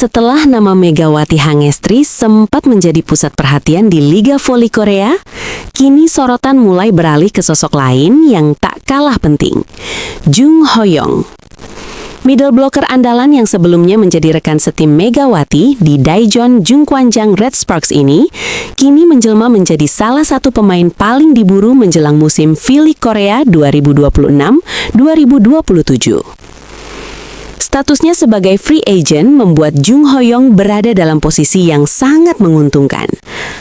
Setelah nama Megawati Hangestri sempat menjadi pusat perhatian di Liga Voli Korea, kini sorotan mulai beralih ke sosok lain yang tak kalah penting, Jung Ho-young. Middle blocker andalan yang sebelumnya menjadi rekan setim Megawati di Daejeon Jungkwanjang Red Sparks ini, kini menjelma menjadi salah satu pemain paling diburu menjelang musim V-League Korea 2026-2027. Statusnya sebagai free agent membuat Jung Ho-young berada dalam posisi yang sangat menguntungkan.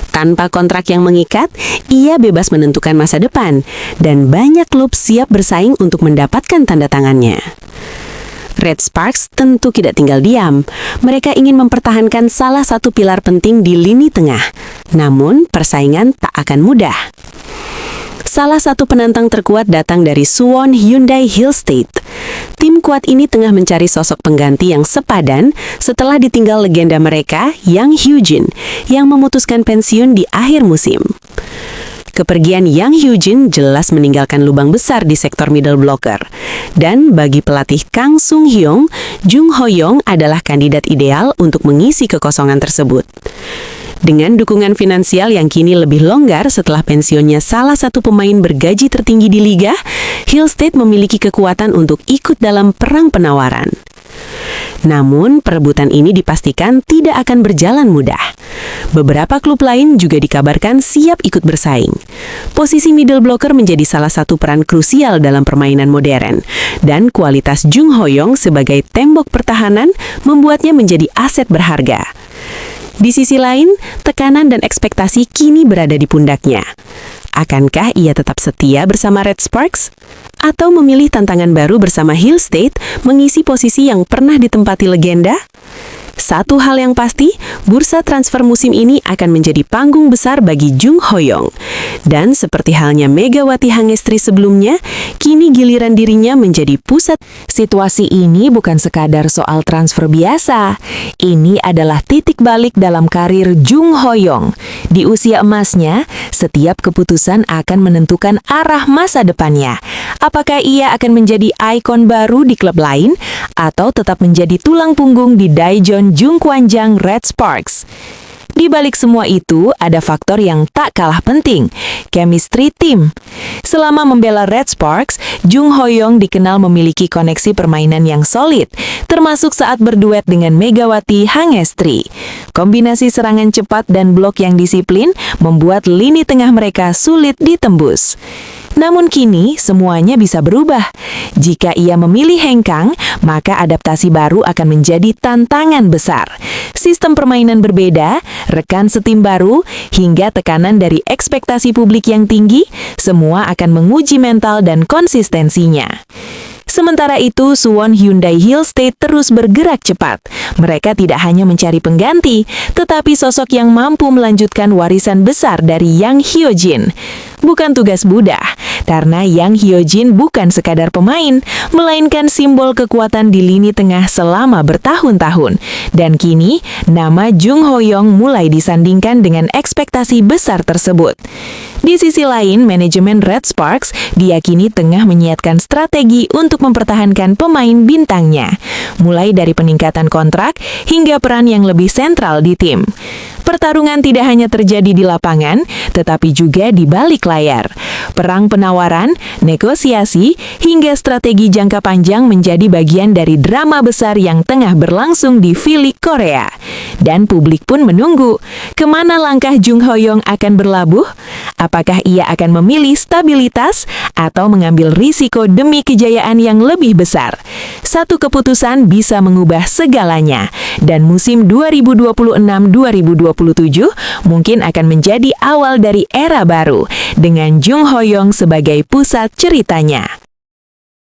Tanpa kontrak yang mengikat, ia bebas menentukan masa depan, dan banyak klub siap bersaing untuk mendapatkan tanda tangannya. Red Sparks tentu tidak tinggal diam. Mereka ingin mempertahankan salah satu pilar penting di lini tengah. Namun, persaingan tak akan mudah. Salah satu penantang terkuat datang dari Suwon Hyundai Hillstate. Tim kuat ini tengah mencari sosok pengganti yang sepadan setelah ditinggal legenda mereka, Yang Hyojin, yang memutuskan pensiun di akhir musim. Kepergian Yang Hyojin jelas meninggalkan lubang besar di sektor middle blocker. Dan bagi pelatih Kang Sung Hyung, Jung Ho-young adalah kandidat ideal untuk mengisi kekosongan tersebut. Dengan dukungan finansial yang kini lebih longgar setelah pensiunnya salah satu pemain bergaji tertinggi di liga, Hillstate memiliki kekuatan untuk ikut dalam perang penawaran. Namun, perebutan ini dipastikan tidak akan berjalan mudah. Beberapa klub lain juga dikabarkan siap ikut bersaing. Posisi middle blocker menjadi salah satu peran krusial dalam permainan modern, dan kualitas Jung Ho-young sebagai tembok pertahanan membuatnya menjadi aset berharga. Di sisi lain, tekanan dan ekspektasi kini berada di pundaknya. Akankah ia tetap setia bersama Red Sparks? Atau memilih tantangan baru bersama Hillstate mengisi posisi yang pernah ditempati legenda? Satu hal yang pasti, bursa transfer musim ini akan menjadi panggung besar bagi Jung Ho-young. Dan seperti halnya Megawati Hangestri sebelumnya, kini giliran dirinya menjadi pusat. Situasi ini bukan sekadar soal transfer biasa. Ini adalah titik balik dalam karir Jung Ho-young. Di usia emasnya, setiap keputusan akan menentukan arah masa depannya. Apakah ia akan menjadi ikon baru di klub lain, atau tetap menjadi tulang punggung di Daejeon Jungkwanjang Red Sparks? Di balik semua itu, ada faktor yang tak kalah penting, chemistry tim. Selama membela Red Sparks, Jung Ho-young dikenal memiliki koneksi permainan yang solid, termasuk saat berduet dengan Megawati Hangestri. Kombinasi serangan cepat dan blok yang disiplin membuat lini tengah mereka sulit ditembus. Namun kini, semuanya bisa berubah. Jika ia memilih hengkang, maka adaptasi baru akan menjadi tantangan besar. Sistem permainan berbeda, rekan setim baru, hingga tekanan dari ekspektasi publik yang tinggi, semua akan menguji mental dan konsistensinya. Sementara itu, Suwon Hyundai Hillstate terus bergerak cepat. Mereka tidak hanya mencari pengganti, tetapi sosok yang mampu melanjutkan warisan besar dari Yang Hyojin. Bukan tugas mudah, karena Yang Hyojin bukan sekadar pemain, melainkan simbol kekuatan di lini tengah selama bertahun-tahun. Dan kini, nama Jung Ho-young mulai disandingkan dengan ekspektasi besar tersebut. Di sisi lain, manajemen Red Sparks diyakini tengah menyiapkan strategi untuk mempertahankan pemain bintangnya, mulai dari peningkatan kontrak hingga peran yang lebih sentral di tim. Pertarungan tidak hanya terjadi di lapangan, tetapi juga di balik layar. Perang penawaran, negosiasi, hingga strategi jangka panjang menjadi bagian dari drama besar yang tengah berlangsung di V-League Korea. Dan publik pun menunggu, kemana langkah Jung Ho-young akan berlabuh? Apakah ia akan memilih stabilitas atau mengambil risiko demi kejayaan yang lebih besar? Satu keputusan bisa mengubah segalanya, dan musim 2026-2027 mungkin akan menjadi awal dari era baru, dengan Jung Ho-young sebagai pusat ceritanya.